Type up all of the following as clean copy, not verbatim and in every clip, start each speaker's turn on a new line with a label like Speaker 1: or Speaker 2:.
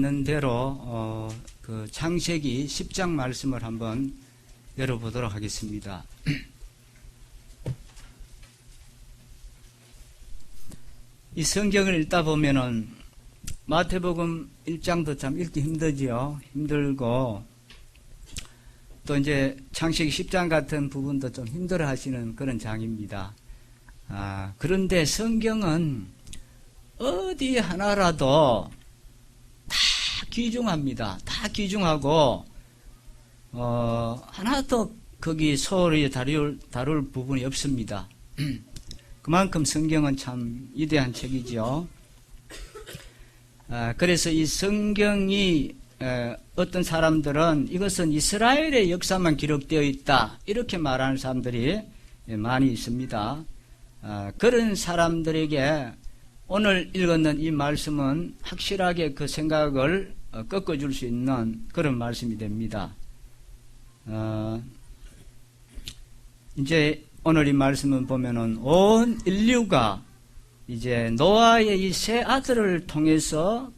Speaker 1: 있는 대로 그 창세기 10장 말씀을 한번 열어보도록 하겠습니다. 이 성경을 읽다 보면은 마태복음 1장도 참 읽기 힘들지요. 힘들고 또 이제 창세기 10장 같은 부분도 좀 힘들어 하시는 그런 장입니다. 그런데 성경은 어디 하나라도 다 귀중합니다. 다 귀중하고 하나도 거기 소홀히 다룰 부분이 없습니다. 그만큼 성경은 참 위대한 책이죠. 그래서 이 성경이 어떤 사람들은 이것은 이스라엘의 역사만 기록되어 있다 이렇게 말하는 사람들이 많이 있습니다. 그런 사람들에게 오늘 읽었는 이 말씀은 확실하게 그 생각을 꺾어줄 수 있는 그런 말씀이 됩니다. 이제 오늘 이 말씀을 보면은 온 인류가 이제 노아의 이 세 아들을 통해서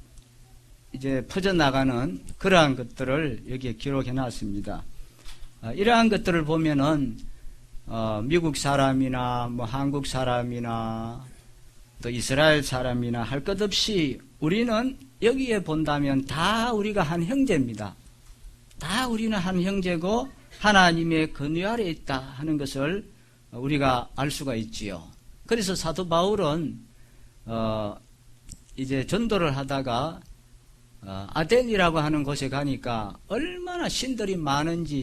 Speaker 1: 이제 퍼져나가는 그러한 것들을 여기에 기록해 놨습니다. 이러한 것들을 보면은 미국 사람이나 뭐 한국 사람이나 또 이스라엘 사람이나 할 것 없이 우리는 여기에 본다면 다 우리가 한 형제입니다. 다 우리는 한 형제고 하나님의 권위 아래 있다 하는 것을 우리가 알 수가 있지요. 그래서 사도 바울은 이제 전도를 하다가 아덴이라고 하는 곳에 가니까 얼마나 신들이 많은지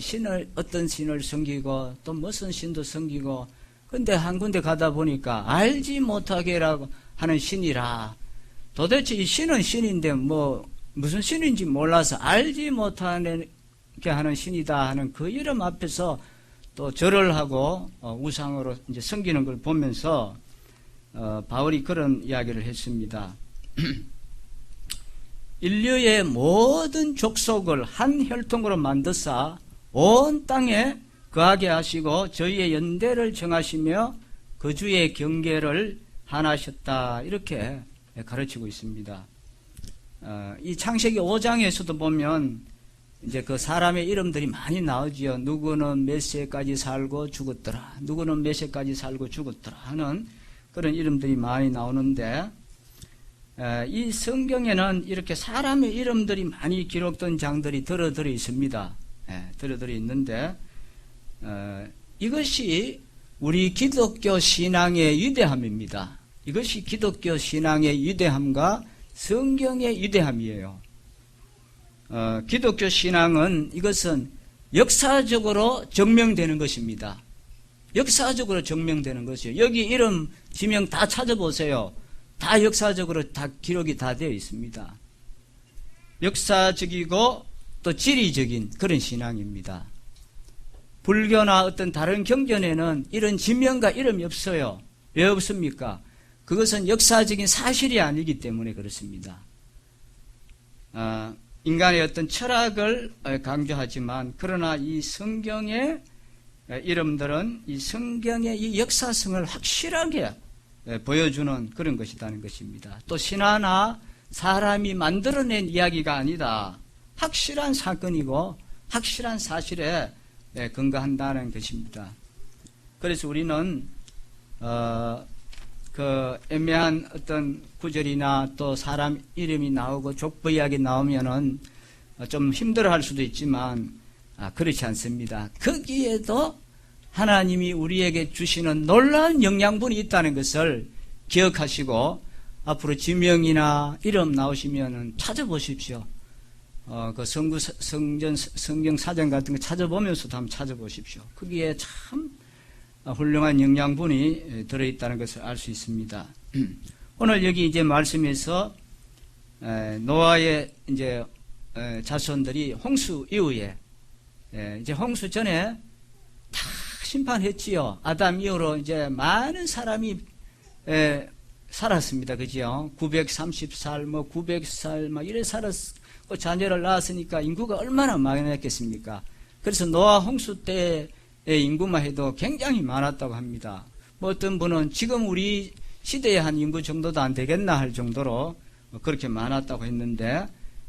Speaker 1: 어떤 신을 섬기고 또 무슨 신도 섬기고 근데 한 군데 가다 보니까 알지 못하게라고 하는 신이라 도대체 이 신은 신인데 뭐 무슨 신인지 몰라서 알지 못하게 하는 신이다 하는 그 이름 앞에서 또 절을 하고 우상으로 이제 섬기는 걸 보면서 바울이 그런 이야기를 했습니다. 인류의 모든 족속을 한 혈통으로 만드사 온 땅에 거하게 하시고 저희의 연대를 정하시며 거주의 경계를 하나셨다 이렇게 가르치고 있습니다. 이 창세기 5장에서도 보면 이제 그 사람의 이름들이 많이 나오지요. 누구는 몇 세까지 살고 죽었더라. 누구는 몇 세까지 살고 죽었더라 하는 그런 이름들이 많이 나오는데 이 성경에는 이렇게 사람의 이름들이 많이 기록된 장들이 들어들어 있습니다. 들어들어 있는데 이것이 우리 기독교 신앙의 위대함입니다. 이것이 기독교 신앙의 위대함과 성경의 위대함이에요. 기독교 신앙은 이것은 역사적으로 증명되는 것입니다. 역사적으로 증명되는 것이요. 여기 이름, 지명 다 찾아보세요. 다 역사적으로 다 기록이 다 되어 있습니다. 역사적이고 또 지리적인 그런 신앙입니다. 불교나 어떤 다른 경전에는 이런 지명과 이름이 없어요. 왜 없습니까? 그것은 역사적인 사실이 아니기 때문에 그렇습니다. 인간의 어떤 철학을 강조하지만 그러나 이 성경의 이름들은 이 성경의 이 역사성을 확실하게 보여주는 그런 것이라는 것입니다. 또 신화나 사람이 만들어낸 이야기가 아니다. 확실한 사건이고 확실한 사실에 근거한다는 것입니다. 그래서 우리는 그 애매한 어떤 구절이나 또 사람 이름이 나오고 족보 이야기 나오면은 좀 힘들어할 수도 있지만 그렇지 않습니다. 거기에도 하나님이 우리에게 주시는 놀라운 영양분이 있다는 것을 기억하시고 앞으로 지명이나 이름 나오시면은 찾아보십시오. 그 성경 사전 같은 거 찾아보면서도 한번 찾아보십시오. 거기에 참 훌륭한 영양분이 들어있다는 것을 알 수 있습니다. 오늘 여기 이제 말씀에서 노아의 이제 자손들이 홍수 이후에 이제 홍수 전에 다 심판했지요. 아담 이후로 이제 많은 사람이 살았습니다. 그죠? 930살, 900살, 막 이래 살았고 자녀를 낳았으니까 인구가 얼마나 많았겠습니까? 그래서 노아 홍수 때의 인구만 해도 굉장히 많았다고 합니다. 뭐 어떤 분은 지금 우리 시대에 한 인구 정도도 안 되겠나 할 정도로 그렇게 많았다고 했는데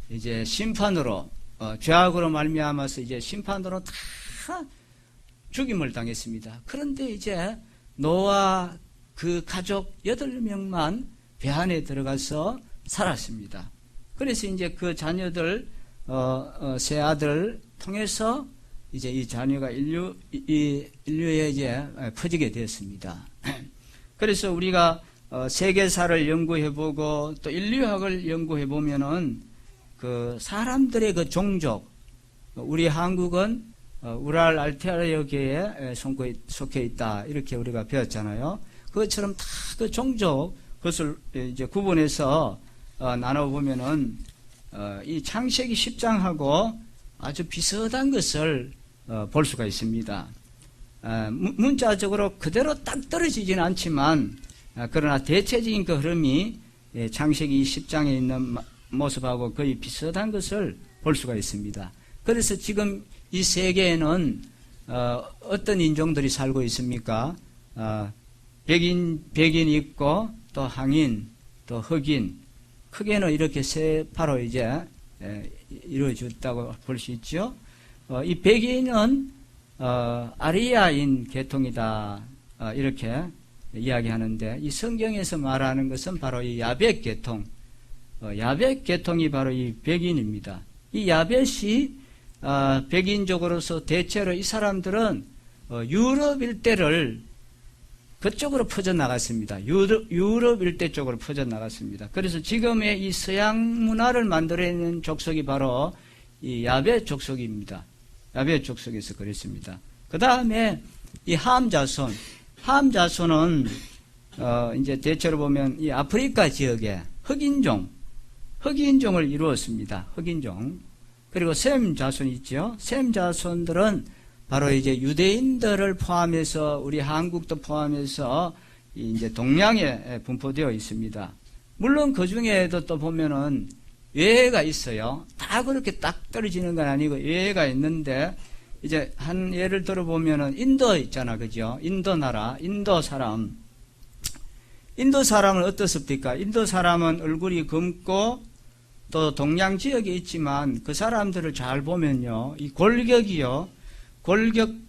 Speaker 1: 이제 심판으로 죄악으로 말미암아서 이제 심판으로 다 죽임을 당했습니다. 그런데 이제 노아 그 가족 8명만 배 안에 들어가서 살았습니다. 그래서 이제 그 자녀들 세 아들 통해서 이제 이 자녀가 인류에 이제 퍼지게 되었습니다. 그래서 우리가 세계사를 연구해보고 또 인류학을 연구해보면은 그 사람들의 그 종족, 우리 한국은 우랄 알테아르계에 속해 있다 이렇게 우리가 배웠잖아요. 그것처럼 다 그 종족 그것을 이제 구분해서 나눠보면은 이 창세기 10장하고 아주 비슷한 것을 볼 수가 있습니다. 문자적으로 그대로 딱 떨어지지는 않지만 그러나 대체적인 그 흐름이 창세기 10장에 있는 모습하고 거의 비슷한 것을 볼 수가 있습니다. 그래서 지금 이 세계에는 어떤 인종들이 살고 있습니까? 백인이 있고 또 항인, 또 흑인, 크게는 이렇게 세 파로 이제 이루어졌다고 볼 수 있죠. 이 백인은 아리아인 계통이다 이렇게 이야기하는데 이 성경에서 말하는 것은 바로 이 야벳 계통, 야벳 계통이 바로 이 백인입니다. 이 야벳이 백인족으로서 대체로 이 사람들은 유럽 일대를 그쪽으로 퍼져나갔습니다. 유럽 일대 쪽으로 퍼져나갔습니다. 그래서 지금의 이 서양 문화를 만들어내는 족속이 바로 이 야벳 족속입니다. 야벳 족속에서 그랬습니다. 그 다음에 이 함 자손은 이제 대체로 보면 이 아프리카 지역의 흑인종을 이루었습니다. 흑인종. 그리고 셈 자손이 있죠. 셈 자손들은 바로 이제 유대인들을 포함해서 우리 한국도 포함해서 이제 동양에 분포되어 있습니다. 물론 그 중에도 또 보면은 예외가 있어요. 다 그렇게 딱 떨어지는 건 아니고 예외가 있는데 이제 한 예를 들어 보면은 인도 있잖아, 그죠? 인도 나라, 인도 사람은 어떻습니까? 인도 사람은 얼굴이 검고 또 동양 지역에 있지만 그 사람들을 잘 보면요, 이 골격이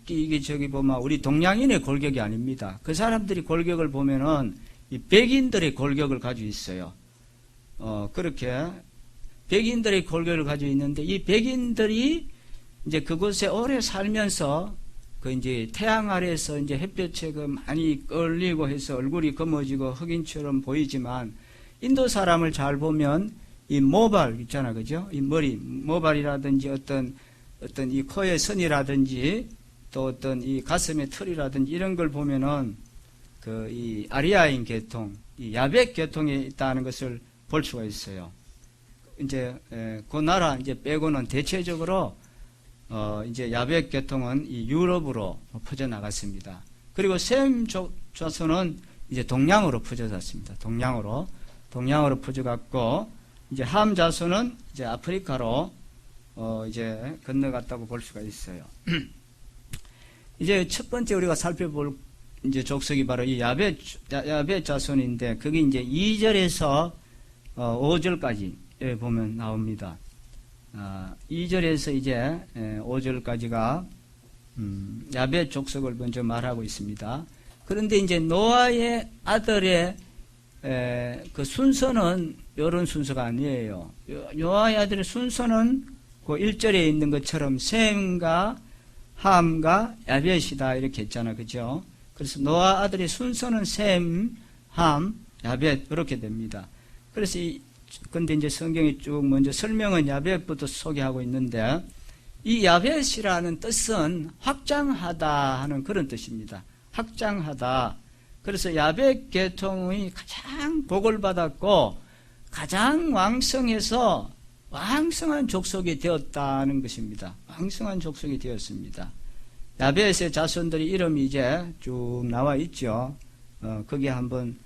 Speaker 1: 이게 저기 보면 우리 동양인의 골격이 아닙니다. 그 사람들이 골격을 보면은 이 백인들의 골격을 가지고 있어요. 그렇게 백인들의 골격을 가지고 있는데 이 백인들이 이제 그곳에 오래 살면서 그 이제 태양 아래에서 이제 햇볕에 그 많이 끌리고 해서 얼굴이 검어지고 흑인처럼 보이지만 인도 사람을 잘 보면 이 모발 있잖아, 그죠? 이 머리 모발이라든지 어떤 이 코의 선이라든지 또 어떤 이 가슴의 털이라든지 이런 걸 보면은 그 이 아리아인 계통, 이 야벳 계통에 있다는 것을 볼 수가 있어요. 이제 그 나라 이제 빼고는 대체적으로 이제 야벳 계통은 이 유럽으로 퍼져나갔습니다. 그리고 셈 자손은 이제 동양으로 퍼져갔습니다. 동양으로 퍼져갔고 이제 함 자손은 이제 아프리카로 이제 건너갔다고 볼 수가 있어요. 이제 첫 번째 우리가 살펴볼 이제 족속이 바로 이 야벳 자손인데 그게 이제 2절에서 5절까지 보면 나옵니다. 2절에서 이제 5절까지가 야벳 족속을 먼저 말하고 있습니다. 그런데 이제 노아의 아들의 그 순서는 이런 순서가 아니에요. 노아의 아들의 순서는 그 1절에 있는 것처럼 셈과 함과 야벳이다 이렇게 했잖아, 그죠? 그래서 노아 아들의 순서는 셈, 함, 야벳 이렇게 됩니다. 그래서 근데 이제 성경이 쭉 먼저 설명은 야벳부터 소개하고 있는데 이 야벳이라는 뜻은 확장하다 하는 그런 뜻입니다. 확장하다. 그래서 야벳 계통이 가장 복을 받았고 가장 왕성해서 왕성한 족속이 되었다는 것입니다. 왕성한 족속이 되었습니다. 야벳의 자손들의 이름이 이제 쭉 나와 있죠. 거기 한번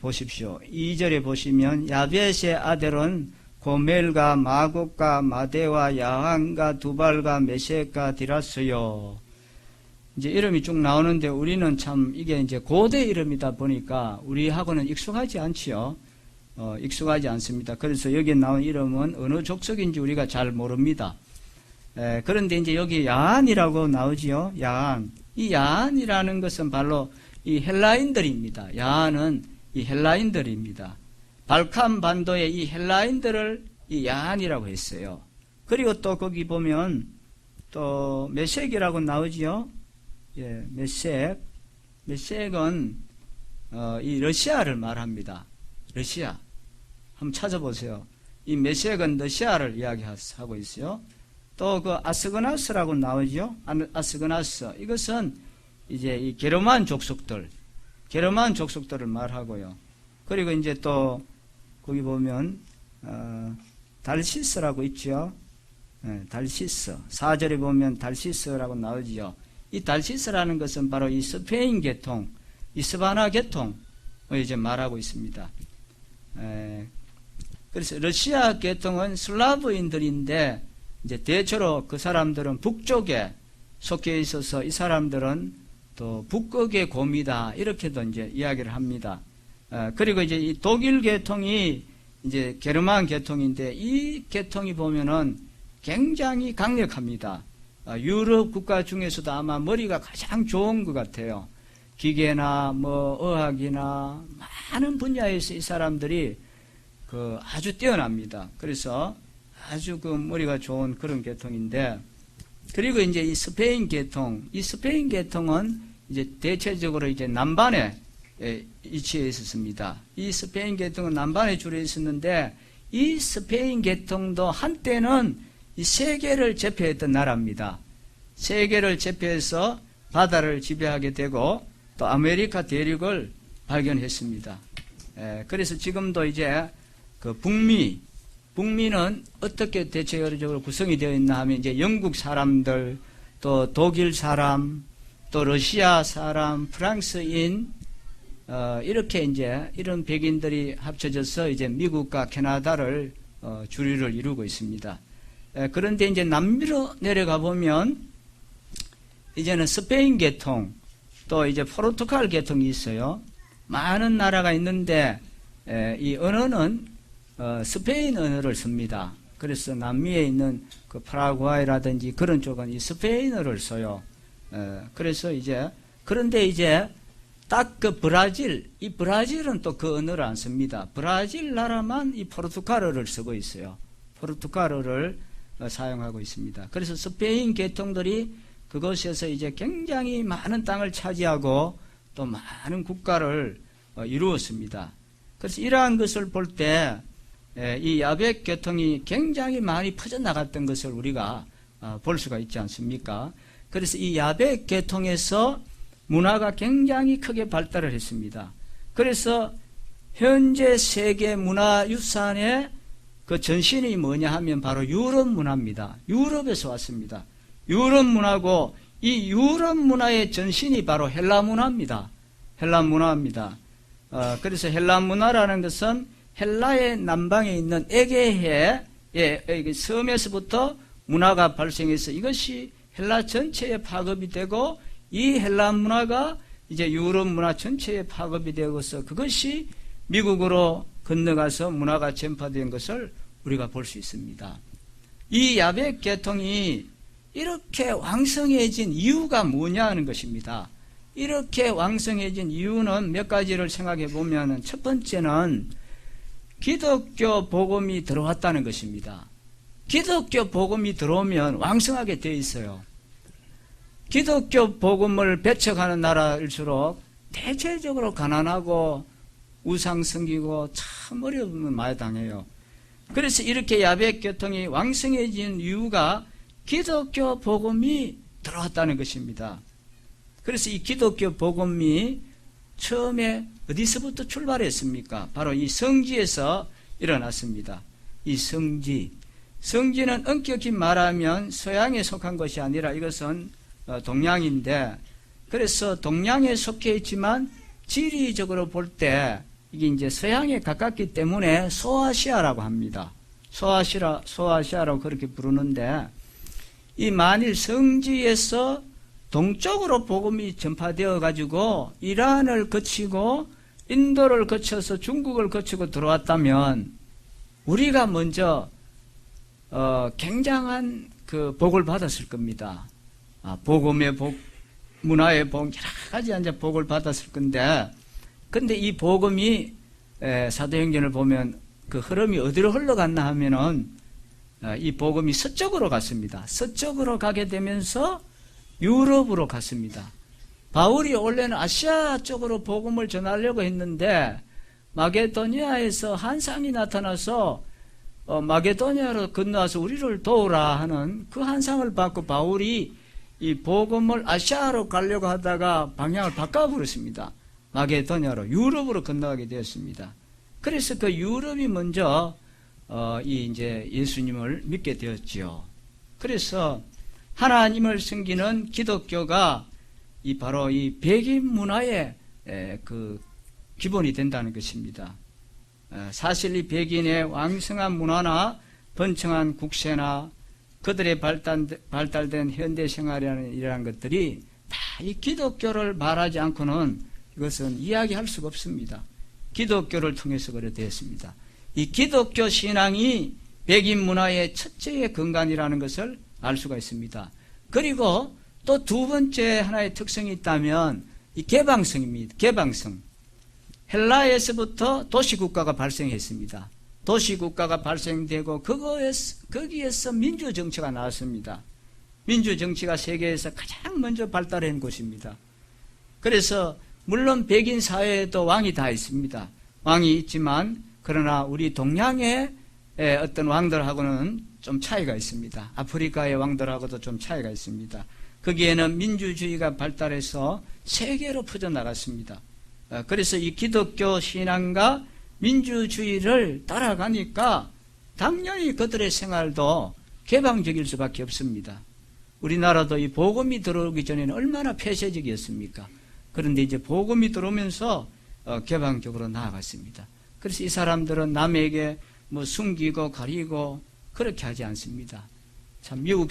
Speaker 1: 보십시오. 2절에 보시면 야벳의 아들은 고멜과 마곡과 마데와 야한과 두발과 메섹과 디라스요. 이제 이름이 쭉 나오는데 우리는 참 이게 이제 고대 이름이다 보니까 우리하고는 익숙하지 않지요. 익숙하지 않습니다. 그래서 여기에 나온 이름은 어느 족속인지 우리가 잘 모릅니다. 그런데 이제 여기 야안이라고 나오지요. 야안. 이 야안이라는 것은 바로 이 헬라인들입니다. 야안은 이 헬라인들입니다. 발칸 반도의 이 헬라인들을 이 야안이라고 했어요. 그리고 또 거기 보면 또 메섹이라고 나오지요. 예, 메섹은 이 러시아를 말합니다. 러시아. 한번 찾아보세요. 이 메섹은 러시아를 이야기하고 있어요. 또 그 아스그나스라고 나오죠. 아스그나스. 이것은 이제 이 게르만 족속들을 말하고요. 그리고 이제 또 거기 보면 달시스라고 있죠. 달시스. 4절에 보면 달시스라고 나오지요. 이 달시스라는 것은 바로 이 스페인 계통, 이 스바나 계통을 이제 말하고 있습니다. 그래서 러시아 계통은 슬라브인들인데 이제 대체로 그 사람들은 북쪽에 속해 있어서 이 사람들은 또 북극의 곰이다 이렇게도 이제 이야기를 합니다. 그리고 이제 이 독일 계통이 이제 게르만 계통인데 이 계통이 보면은 굉장히 강력합니다. 유럽 국가 중에서도 아마 머리가 가장 좋은 것 같아요. 기계나 뭐 의학이나 많은 분야에서 이 사람들이 그 아주 뛰어납니다. 그래서 아주 그 머리가 좋은 그런 계통인데, 그리고 이제 이 스페인 계통은 이제 대체적으로 이제 남반에 위치해 있었습니다. 이 스페인 계통은 남반에 주로 있었는데, 이 스페인 계통도 한때는 이 세계를 제패했던 나라입니다. 세계를 제패해서 바다를 지배하게 되고 또 아메리카 대륙을 발견했습니다. 그래서 지금도 이제 그 북미는 어떻게 대체적으로 구성이 되어 있나 하면 이제 영국 사람들, 또 독일 사람, 또 러시아 사람, 프랑스인, 이렇게 이제 이런 백인들이 합쳐져서 이제 미국과 캐나다를 주류를 이루고 있습니다. 그런데 이제 남미로 내려가 보면 이제는 스페인 계통, 또 이제 포르투갈 계통이 있어요. 많은 나라가 있는데 이 언어는 스페인 언어를 씁니다. 그래서 남미에 있는 그 파라과이라든지 그런 쪽은 이 스페인어를 써요. 그래서 이제 그런데 이제 딱 그 이 브라질은 또 그 언어를 안 씁니다. 브라질 나라만 이 포르투갈어를 쓰고 있어요. 포르투갈어를 사용하고 있습니다. 그래서 스페인 계통들이 그곳에서 이제 굉장히 많은 땅을 차지하고 또 많은 국가를 이루었습니다. 그래서 이러한 것을 볼 때 이 야백 계통이 굉장히 많이 퍼져나갔던 것을 우리가 볼 수가 있지 않습니까? 그래서 이 야백 계통에서 문화가 굉장히 크게 발달을 했습니다. 그래서 현재 세계 문화유산의 그 전신이 뭐냐 하면 바로 유럽 문화입니다. 유럽에서 왔습니다. 유럽 문화고 이 유럽 문화의 전신이 바로 헬라 문화입니다. 헬라 문화입니다. 그래서 헬라 문화라는 것은 헬라의 남방에 있는 에게해의 섬에서부터 문화가 발생해서 이것이 헬라 전체에 파급이 되고 이 헬라 문화가 이제 유럽 문화 전체에 파급이 되어서 그것이 미국으로 건너가서 문화가 전파된 것을 우리가 볼 수 있습니다. 이 야백 계통이 이렇게 왕성해진 이유가 뭐냐 하는 것입니다. 이렇게 왕성해진 이유는 몇 가지를 생각해 보면 첫 번째는 기독교 복음이 들어왔다는 것입니다. 기독교 복음이 들어오면 왕성하게 되어 있어요. 기독교 복음을 배척하는 나라일수록 대체적으로 가난하고 우상 섬기고 참 어려움을 많이 당해요. 그래서 이렇게 야백 계통이 왕성해진 이유가 기독교 복음이 들어왔다는 것입니다. 그래서 이 기독교 복음이 처음에 어디서부터 출발했습니까? 바로 이 성지에서 일어났습니다. 이 성지는 엄격히 말하면 서양에 속한 것이 아니라 이것은 동양인데, 그래서 동양에 속해 있지만 지리적으로 볼 때 이게 이제 서양에 가깝기 때문에 소아시아라고 합니다. 소아시아라고 그렇게 부르는데, 이 만일 성지에서 동쪽으로 복음이 전파되어 가지고 이란을 거치고 인도를 거쳐서 중국을 거치고 들어왔다면 우리가 먼저 굉장한 그 복을 받았을 겁니다. 복음의 복, 문화의 복, 여러 가지 이제 복을 받았을 건데, 근데 이 복음이 사도행전을 보면 그 흐름이 어디로 흘러갔나 하면은 이 복음이 서쪽으로 갔습니다. 서쪽으로 가게 되면서 유럽으로 갔습니다. 바울이 원래는 아시아 쪽으로 복음을 전하려고 했는데 마게도니아에서 한상이 나타나서 마게도니아로 건너와서 우리를 도우라 하는 그 한상을 받고 바울이 이 복음을 아시아로 가려고 하다가 방향을 바꿔버렸습니다. 마게도니아로, 유럽으로 건너가게 되었습니다. 그래서 그 유럽이 먼저 이제 예수님을 믿게 되었지요. 그래서 하나님을 섬기는 기독교가 바로 이 백인 문화의 그 기본이 된다는 것입니다. 사실 이 백인의 왕성한 문화나 번창한 국세나 그들의 발달된 현대 생활이라는 것들이 다 이 기독교를 말하지 않고는 이것은 이야기할 수가 없습니다. 기독교를 통해서 그래 되었습니다. 이 기독교 신앙이 백인 문화의 첫째의 근간이라는 것을 알 수가 있습니다. 그리고 또 두 번째 하나의 특성이 있다면 이 개방성입니다. 개방성. 헬라에서부터 도시국가가 발생했습니다. 도시국가가 발생되고 거기에서 민주정치가 나왔습니다. 민주정치가 세계에서 가장 먼저 발달한 곳입니다. 그래서 물론 백인 사회에도 왕이 다 있습니다. 왕이 있지만 그러나 우리 동양의 어떤 왕들하고는 좀 차이가 있습니다. 아프리카의 왕들하고도 좀 차이가 있습니다. 거기에는 민주주의가 발달해서 세계로 퍼져나갔습니다. 그래서 이 기독교 신앙과 민주주의를 따라가니까 당연히 그들의 생활도 개방적일 수밖에 없습니다. 우리나라도 이 복음이 들어오기 전에는 얼마나 폐쇄적이었습니까? 그런데 이제 복음이 들어오면서 개방적으로 나아갔습니다. 그래서 이 사람들은 남에게 뭐 숨기고 가리고 그렇게 하지 않습니다. 참 미국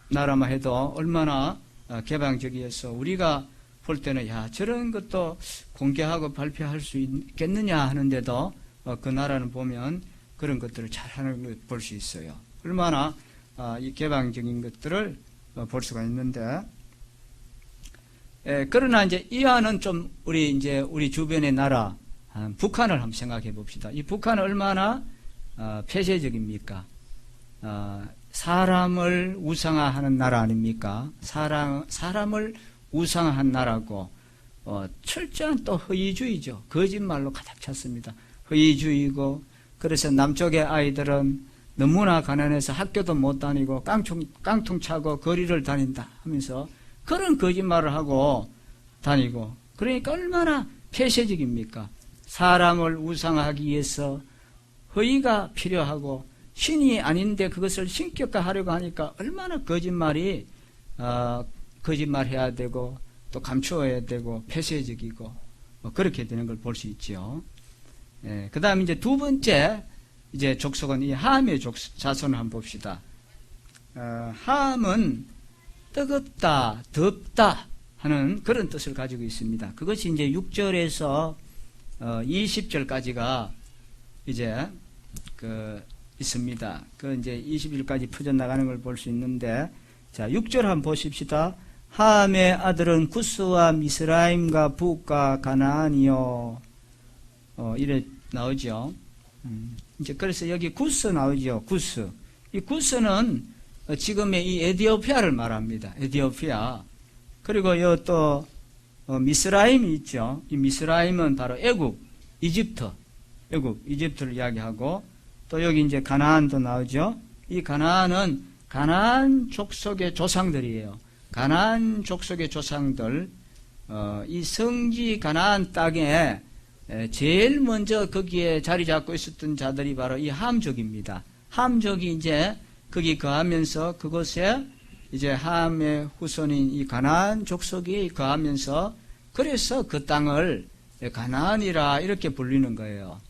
Speaker 1: 나라만 해도 얼마나 개방적이어서 우리가 볼 때는 야 저런 것도 공개하고 발표할 수 있겠느냐 하는데도 그 나라는 보면 그런 것들을 잘하는 걸 볼 수 있어요. 얼마나 이 개방적인 것들을 볼 수가 있는데, 그러나 이제 이와는 좀 우리 주변의 나라 북한을 한번 생각해 봅시다. 이 북한은 얼마나 폐쇄적입니까? 사람을 우상화하는 나라 아닙니까? 사람을 우상화한 나라고 철저한 또 허위주의죠. 거짓말로 가득 찼습니다. 허위주의고, 그래서 남쪽의 아이들은 너무나 가난해서 학교도 못 다니고 깡통 차고 거리를 다닌다 하면서 그런 거짓말을 하고 다니고, 그러니까 얼마나 폐쇄적입니까? 사람을 우상화하기 위해서 허위가 필요하고 신이 아닌데 그것을 신격화하려고 하니까 얼마나 거짓말해야 되고 또 감추어야 되고 폐쇄적이고 그렇게 되는 걸 볼 수 있죠. 그 다음에 이제 두 번째 이제 족속은 이 함의 자손을 한번 봅시다. 함은 뜨겁다, 덥다 하는 그런 뜻을 가지고 있습니다. 그것이 이제 6절에서 20절까지가 이제 있습니다. 이제 20일까지 퍼져나가는 걸 볼 수 있는데, 자, 6절 한번 보십시다. 함의 아들은 구스와 미스라임과 북과 가나안이요. 이래 나오죠. 이제 그래서 여기 구스 나오죠. 구스. 이 구스는 지금의 이 에티오피아를 말합니다. 에티오피아. 그리고 요 또 미스라임이 있죠. 이 미스라임은 바로 애굽, 이집트를 이야기하고, 또 여기 이제 가나안도 나오죠. 이 가나안은 가나안 족속의 조상들이에요. 가나안 족속의 조상들, 이 성지 가나안 땅에 제일 먼저 거기에 자리 잡고 있었던 자들이 바로 이 함족입니다. 함족이 이제 거기 거하면서 그곳에 이제 함의 후손인 이 가나안 족속이 거하면서, 그래서 그 땅을 가나안이라 이렇게 불리는 거예요.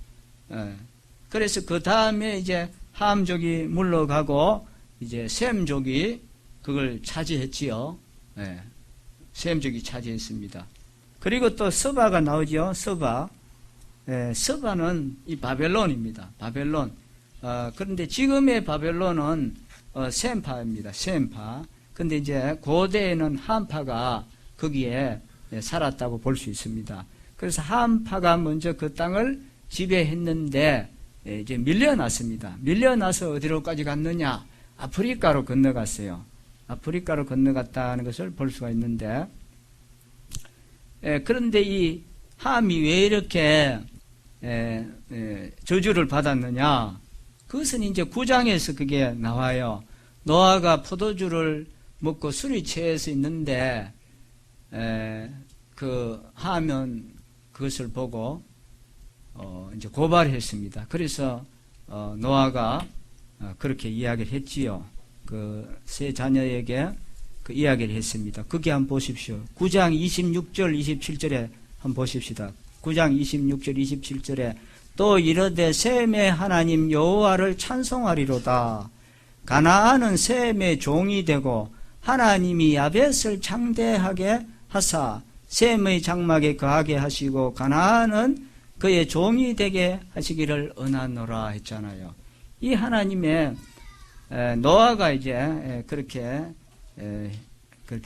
Speaker 1: 그래서 그 다음에 이제 함족이 물러가고 이제 셈족이 그걸 차지했지요. 셈족이 차지했습니다. 그리고 또 서바가 나오죠. 서바. 서바는 이 바벨론입니다. 바벨론. 그런데 지금의 바벨론은 셈파입니다. 셈파. 근데 이제 고대에는 함파가 거기에 살았다고 볼 수 있습니다. 그래서 함파가 먼저 그 땅을 지배했는데 이제 밀려났습니다. 밀려나서 어디로까지 갔느냐? 아프리카로 건너갔어요. 아프리카로 건너갔다는 것을 볼 수가 있는데, 그런데 이 함이 왜 이렇게 저주를 받았느냐? 그것은 이제 9장에서 그게 나와요. 노아가 포도주를 먹고 술이 취해서 있는데 그 함은 그것을 보고 이제 고발했습니다. 그래서 노아가 그렇게 이야기를 했지요. 그 세 자녀에게 그 이야기를 했습니다. 거기 한번 보십시오. 9장 26절 27절에 한번 보십시다. 9장 26절 27절에 또 이르되 셈의 하나님 여호와를 찬송하리로다. 가나안은 셈의 종이 되고 하나님이 야벳을 창대하게 하사 셈의 장막에 거하게 하시고 가나안은 그의 종이 되게 하시기를 언하노라 했잖아요. 이 하나님의 노아가 이제 그렇게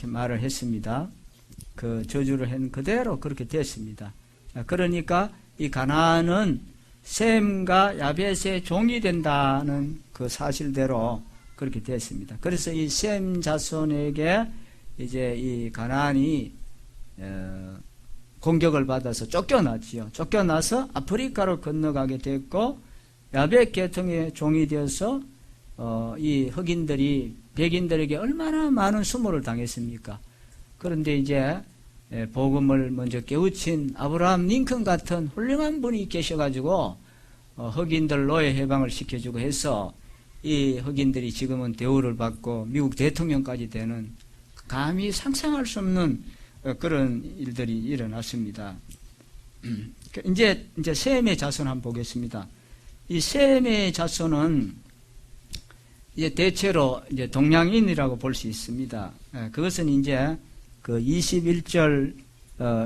Speaker 1: 말을 했습니다. 그 저주를 한 그대로 그렇게 됐습니다. 그러니까 이 가나안은 셈과 야벳의 종이 된다는 그 사실대로 그렇게 됐습니다. 그래서 이 셈 자손에게 이제 이 가나안이 공격을 받아서 쫓겨났지요. 쫓겨나서 아프리카로 건너가게 됐고 야벳 계통의 종이 되어서 이 흑인들이 백인들에게 얼마나 많은 수모를 당했습니까? 그런데 이제 복음을 먼저 깨우친 아브라함 링컨 같은 훌륭한 분이 계셔가지고 흑인들 노예 해방을 시켜주고 해서 이 흑인들이 지금은 대우를 받고 미국 대통령까지 되는 감히 상상할 수 없는 그런 일들이 일어났습니다. 이제 셈의 자손 한번 보겠습니다. 이 셈의 자손은 이제 대체로 이제 동양인이라고 볼 수 있습니다. 그것은 이제 그 21절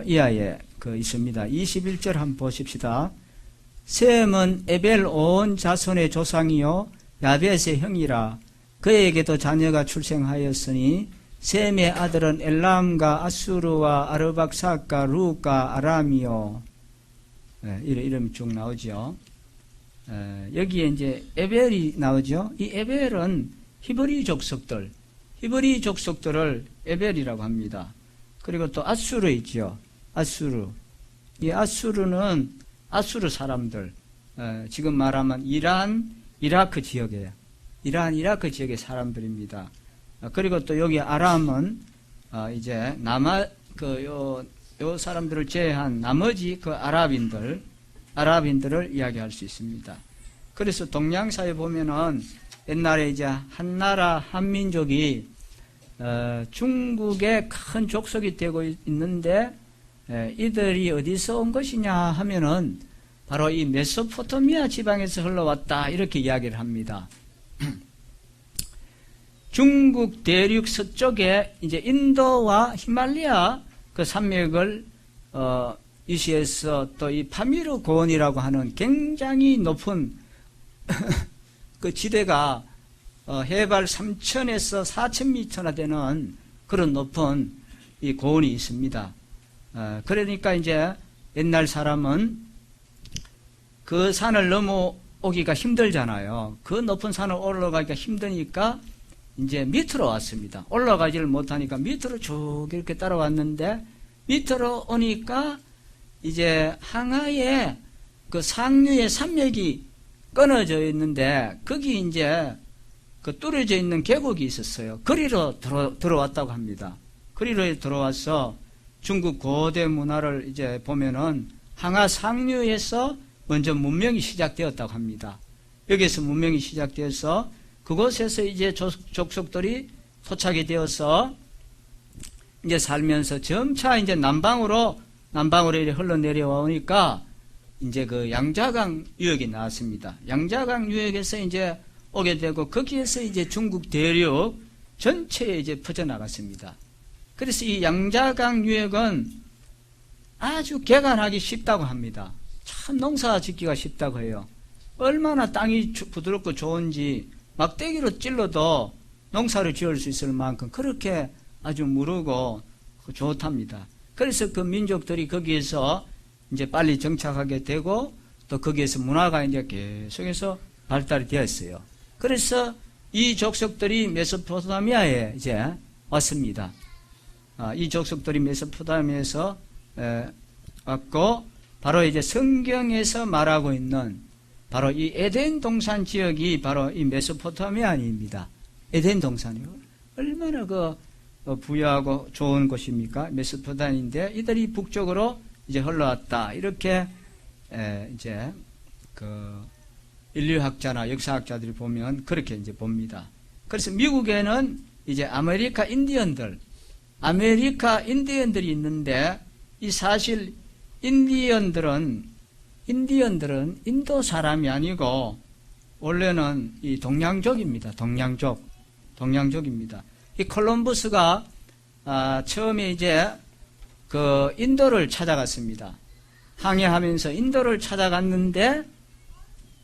Speaker 1: 이하에 그 있습니다. 21절 한번 보십시다. 셈은 에벨 온 자손의 조상이요 야벳의 형이라. 그에게도 자녀가 출생하였으니 셈의 아들은 엘람과 아수르와 아르박삭과 루과 아람이요. 이름이 쭉 나오죠. 여기에 이제 에벨이 나오죠. 이 에벨은 히브리 족속들을 에벨이라고 합니다. 그리고 또 아수르 있죠. 아수르. 이 아수르는 아수르 사람들, 지금 말하면 이라크 지역이에요. 이라크 지역의 사람들입니다. 그리고 또 여기 아람은 이제 요 사람들을 제외한 나머지 그 아랍인들을 이야기할 수 있습니다. 그래서 동양사에 보면은 옛날에 이제 한나라 한민족이 중국의 큰 족속이 되고 있는데 이들이 어디서 온 것이냐 하면은 바로 이 메소포타미아 지방에서 흘러왔다 이렇게 이야기를 합니다. 중국 대륙 서쪽에 이제 인도와 히말라야 그 산맥을 유시해서 또 이 파미르 고원이라고 하는 굉장히 높은 그 지대가 해발 3,000에서 4,000m나 되는 그런 높은 이 고원이 있습니다. 그러니까 이제 옛날 사람은 그 산을 넘어오기가 힘들잖아요. 그 높은 산을 올라가기가 힘드니까 이제 밑으로 왔습니다. 올라가지를 못하니까 밑으로 쭉 이렇게 따라왔는데 밑으로 오니까 이제 항아에 그 상류의 산맥이 끊어져 있는데 거기 이제 그 뚫어져 있는 계곡이 있었어요. 거리로 들어왔다고 합니다. 거리로 들어와서 중국 고대 문화를 이제 보면은 항아 상류에서 먼저 문명이 시작되었다고 합니다. 여기에서 문명이 시작되어서 그곳에서 이제 족속들이 토착이 되어서 이제 살면서 점차 이제 남방으로 이렇게 흘러내려오니까 이제 그 양자강 유역이 나왔습니다. 양자강 유역에서 이제 오게 되고 거기에서 이제 중국 대륙 전체에 이제 퍼져나갔습니다. 그래서 이 양자강 유역은 아주 개간하기 쉽다고 합니다. 참 농사 짓기가 쉽다고 해요. 얼마나 땅이 부드럽고 좋은지 막대기로 찔러도 농사를 지을 수 있을 만큼 그렇게 아주 무르고 좋답니다. 그래서 그 민족들이 거기에서 이제 빨리 정착하게 되고 또 거기에서 문화가 이제 계속해서 발달이 되었어요. 그래서 이 족속들이 메소포타미아에 이제 왔습니다. 이 족속들이 메소포타미아에서 왔고 바로 이제 성경에서 말하고 있는 바로 이 에덴 동산 지역이 바로 이 메소포타미아입니다. 에덴 동산이요. 얼마나 부유하고 좋은 곳입니까? 메소포타미아인데 이들이 북쪽으로 이제 흘러왔다. 이렇게 이제 인류학자나 역사학자들이 보면 그렇게 이제 봅니다. 그래서 미국에는 이제 아메리카 인디언들이 있는데 이 사실 인디언들은 인도 사람이 아니고 원래는 이 동양족입니다. 동양족입니다. 이 콜럼버스가 처음에 이제 인도를 찾아갔습니다. 항해하면서 인도를 찾아갔는데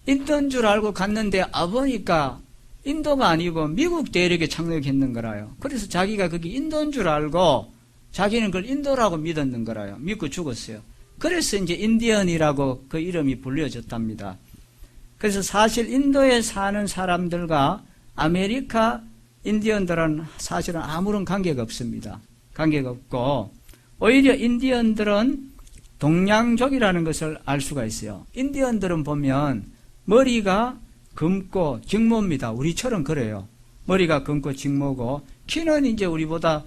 Speaker 1: 인도인 줄 알고 갔는데 보니까 인도가 아니고 미국 대륙에 착륙했는 거라요. 그래서 자기가 거기 인도인 줄 알고 자기는 그걸 인도라고 믿었는 거라요. 믿고 죽었어요. 그래서 이제 인디언이라고 그 이름이 불려졌답니다. 그래서 사실 인도에 사는 사람들과 아메리카 인디언들은 사실은 아무런 관계가 없습니다. 관계가 없고 오히려 인디언들은 동양족이라는 것을 알 수가 있어요. 인디언들은 보면 머리가 검고 직모입니다. 우리처럼 그래요. 머리가 검고 직모고 키는 이제 우리보다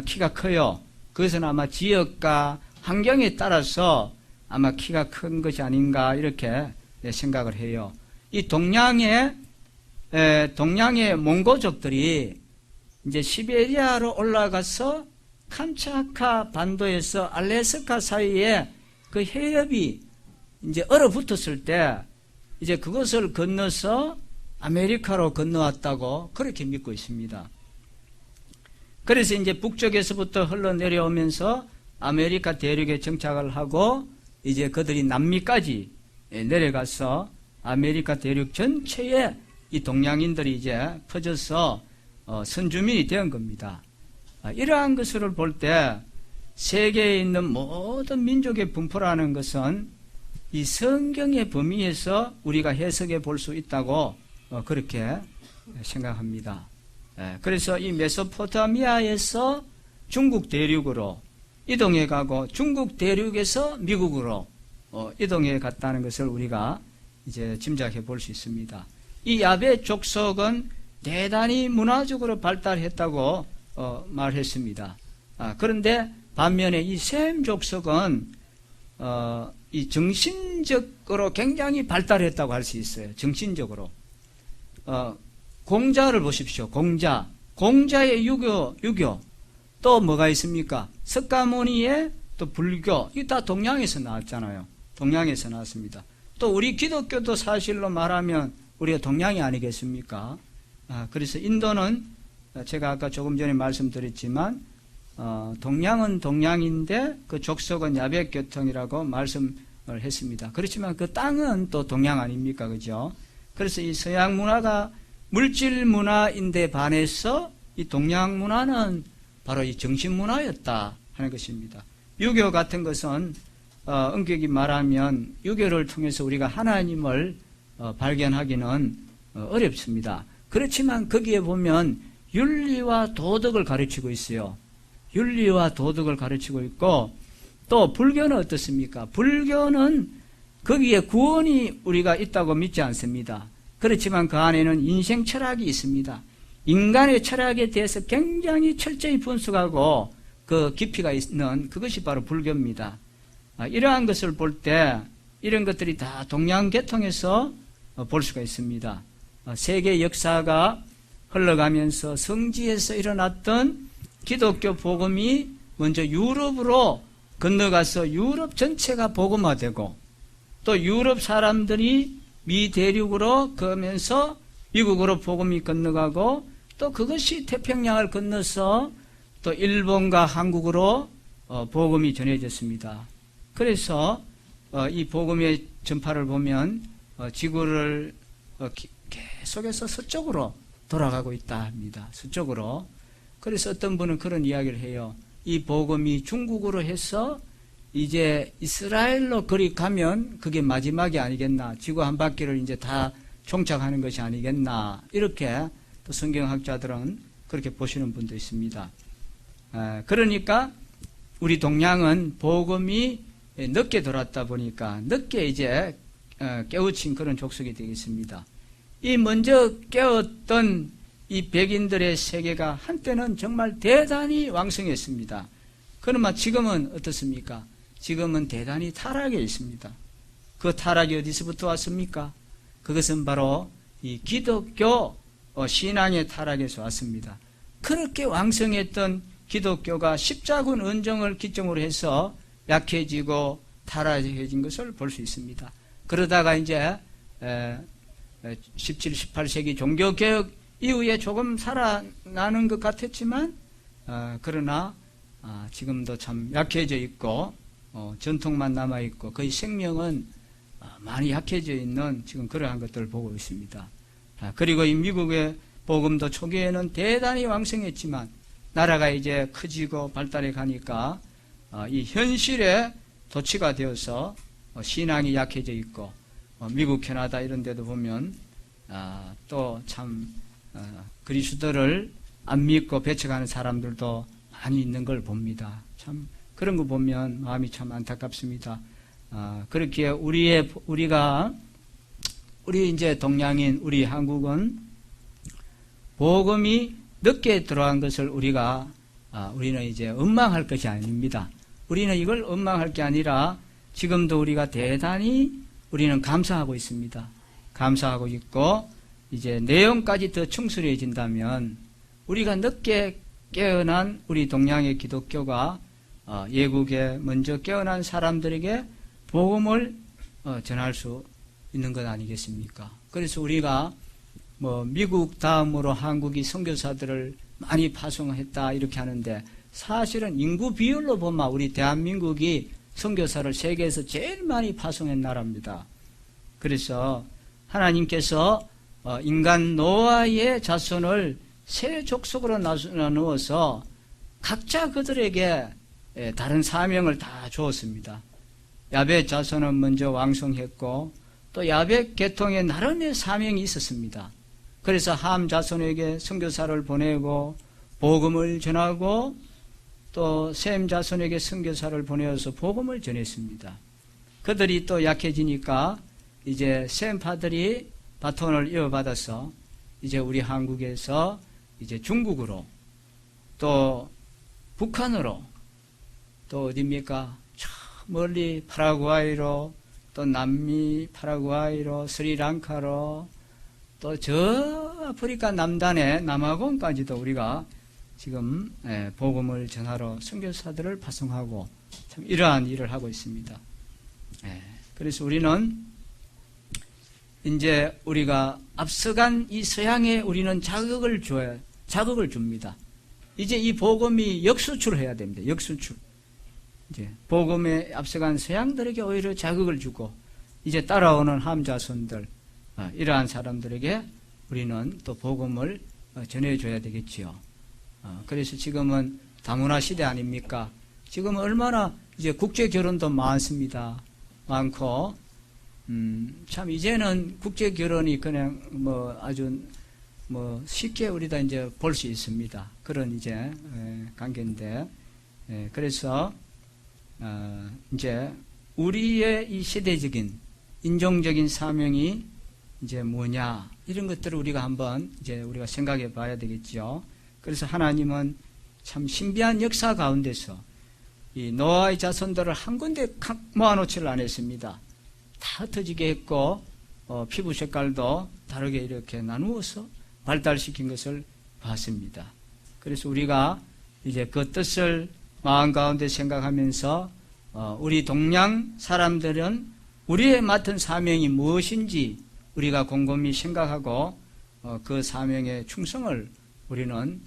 Speaker 1: 키가 커요. 그것은 아마 지역과 환경에 따라서 아마 키가 큰 것이 아닌가 이렇게 생각을 해요. 이 동양의 몽고족들이 이제 시베리아로 올라가서 캄차카 반도에서 알래스카 사이에 그 해협이 이제 얼어붙었을 때 이제 그것을 건너서 아메리카로 건너왔다고 그렇게 믿고 있습니다. 그래서 이제 북쪽에서부터 흘러내려오면서 아메리카 대륙에 정착을 하고 이제 그들이 남미까지 내려가서 아메리카 대륙 전체에 이 동양인들이 이제 퍼져서 선주민이 된 겁니다. 이러한 것을 볼 때 세계에 있는 모든 민족의 분포라는 것은 이 성경의 범위에서 우리가 해석해 볼 수 있다고 그렇게 생각합니다. 그래서 이 메소포타미아에서 중국 대륙으로 이동해 가고 중국 대륙에서 미국으로 이동해 갔다는 것을 우리가 이제 짐작해 볼 수 있습니다. 이 야베 족속은 대단히 문화적으로 발달했다고 말했습니다. 그런데 반면에 이 셈 족속은 이 정신적으로 굉장히 발달했다고 할 수 있어요. 정신적으로. 공자를 보십시오. 공자의 유교. 또 뭐가 있습니까? 석가모니의 또 불교. 이게 다 동양에서 나왔잖아요. 동양에서 나왔습니다. 또 우리 기독교도 사실로 말하면 우리가 동양이 아니겠습니까? 그래서 인도는 제가 아까 조금 전에 말씀드렸지만 동양은 동양인데 그 족속은 야백교통이라고 말씀을 했습니다. 그렇지만 그 땅은 또 동양 아닙니까? 그죠? 그래서 이 서양 문화가 물질 문화인데 반해서 이 동양 문화는 바로 이 정신 문화였다 하는 것입니다. 유교 같은 것은 엄격히 말하면 유교를 통해서 우리가 하나님을 발견하기는 어렵습니다. 그렇지만 거기에 보면 윤리와 도덕을 가르치고 있어요. 윤리와 도덕을 가르치고 있고 또 불교는 어떻습니까? 불교는 거기에 구원이 우리가 있다고 믿지 않습니다. 그렇지만 그 안에는 인생 철학이 있습니다. 인간의 철학에 대해서 굉장히 철저히 분석하고 그 깊이가 있는 그것이 바로 불교입니다. 이러한 것을 볼 때 이런 것들이 다 동양계통에서 볼 수가 있습니다. 세계 역사가 흘러가면서 성지에서 일어났던 기독교 복음이 먼저 유럽으로 건너가서 유럽 전체가 복음화되고 또 유럽 사람들이 미 대륙으로 가면서 미국으로 복음이 건너가고 또 그것이 태평양을 건너서 또 일본과 한국으로 복음이 전해졌습니다. 그래서 이 복음의 전파를 보면 지구를 계속해서 서쪽으로 돌아가고 있다 합니다. 서쪽으로. 그래서 어떤 분은 그런 이야기를 해요. 이 복음이 중국으로 해서 이제 이스라엘로 거리 가면 그게 마지막이 아니겠나. 지구 한 바퀴를 이제 다 종착하는 것이 아니겠나. 이렇게 또 성경학자들은 그렇게 보시는 분도 있습니다. 그러니까 우리 동양은 복음이 늦게 돌았다 보니까 늦게 이제 깨우친 그런 족속이 되겠습니다. 이 먼저 깨웠던 이 백인들의 세계가 한때는 정말 대단히 왕성했습니다. 그러나 지금은 어떻습니까? 지금은 대단히 타락해 있습니다. 그 타락이 어디서부터 왔습니까? 그것은 바로 이 기독교 신앙의 타락에서 왔습니다. 그렇게 왕성했던 기독교가 십자군 은정을 기점으로 해서 약해지고 타락해진 것을 볼 수 있습니다. 그러다가 이제 17, 18세기 종교개혁 이후에 조금 살아나는 것 같았지만 그러나 지금도 참 약해져 있고 전통만 남아있고 거의 생명은 많이 약해져 있는 지금 그러한 것들을 보고 있습니다. 그리고 이 미국의 복음도 초기에는 대단히 왕성했지만 나라가 이제 커지고 발달해 가니까 이 현실에 도취가 되어서 신앙이 약해져 있고 미국, 캐나다 이런 데도 보면 또 참 그리스도를 안 믿고 배척하는 사람들도 많이 있는 걸 봅니다. 참 그런 거 보면 마음이 참 안타깝습니다. 그렇게 우리가 우리 이제 동양인 우리 한국은 복음이 늦게 들어간 것을 우리는 이제 원망할 것이 아닙니다. 우리는 이걸 원망할 게 아니라 지금도 우리가 대단히 우리는 감사하고 있습니다. 감사하고 있고 이제 내용까지 더 충실해진다면 우리가 늦게 깨어난 우리 동양의 기독교가 예국에 먼저 깨어난 사람들에게 복음을 전할 수 있는 것 아니겠습니까? 그래서 우리가 미국 다음으로 한국이 선교사들을 많이 파송했다 이렇게 하는데 사실은 인구 비율로 보면 우리 대한민국이 선교사를 세계에서 제일 많이 파송한 나라입니다. 그래서 하나님께서 인간 노아의 자손을 세 족속으로 나누어서 각자 그들에게 다른 사명을 다 주었습니다. 야벳 자손은 먼저 왕성했고 또 야벳 계통에 나름의 사명이 있었습니다. 그래서 함 자손에게 선교사를 보내고 복음을 전하고 또 셈 자손에게 선교사를 보내어서 복음을 전했습니다. 그들이 또 약해지니까 이제 셈파들이 바톤을 이어받아서 이제 우리 한국에서 이제 중국으로 또 북한으로 또 어디입니까? 저 멀리 파라과이로 또 남미 파라과이로 스리랑카로 또 저 아프리카 남단의 남아공까지도 우리가 지금 복음을 전하러 선교사들을 파송하고 참 이러한 일을 하고 있습니다. 그래서 우리는 이제 우리가 앞서간 이 서양에 우리는 자극을 줍니다. 이제 이 복음이 역수출해야 됩니다. 역수출. 이제 복음에 앞서간 서양들에게 오히려 자극을 주고 이제 따라오는 함자손들 이러한 사람들에게 우리는 또 복음을 전해줘야 되겠지요. 그래서 지금은 다문화 시대 아닙니까? 지금 얼마나 이제 국제 결혼도 많습니다. 많고 참 이제는 국제 결혼이 그냥 아주 쉽게 우리가 이제 볼 수 있습니다. 그런 이제 관계인데 그래서 이제 우리의 이 시대적인 인종적인 사명이 이제 뭐냐 이런 것들을 우리가 한번 이제 우리가 생각해 봐야 되겠죠. 그래서 하나님은 참 신비한 역사 가운데서 이 노아의 자손들을 한 군데 모아놓지를 않았습니다. 다 흩어지게 했고 피부 색깔도 다르게 이렇게 나누어서 발달시킨 것을 봤습니다. 그래서 우리가 이제 그 뜻을 마음 가운데 생각하면서 우리 동양 사람들은 우리의 맡은 사명이 무엇인지 우리가 곰곰이 생각하고 그 사명의 충성을 우리는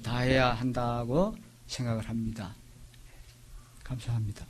Speaker 1: 다해야 한다고 생각을 합니다. 감사합니다.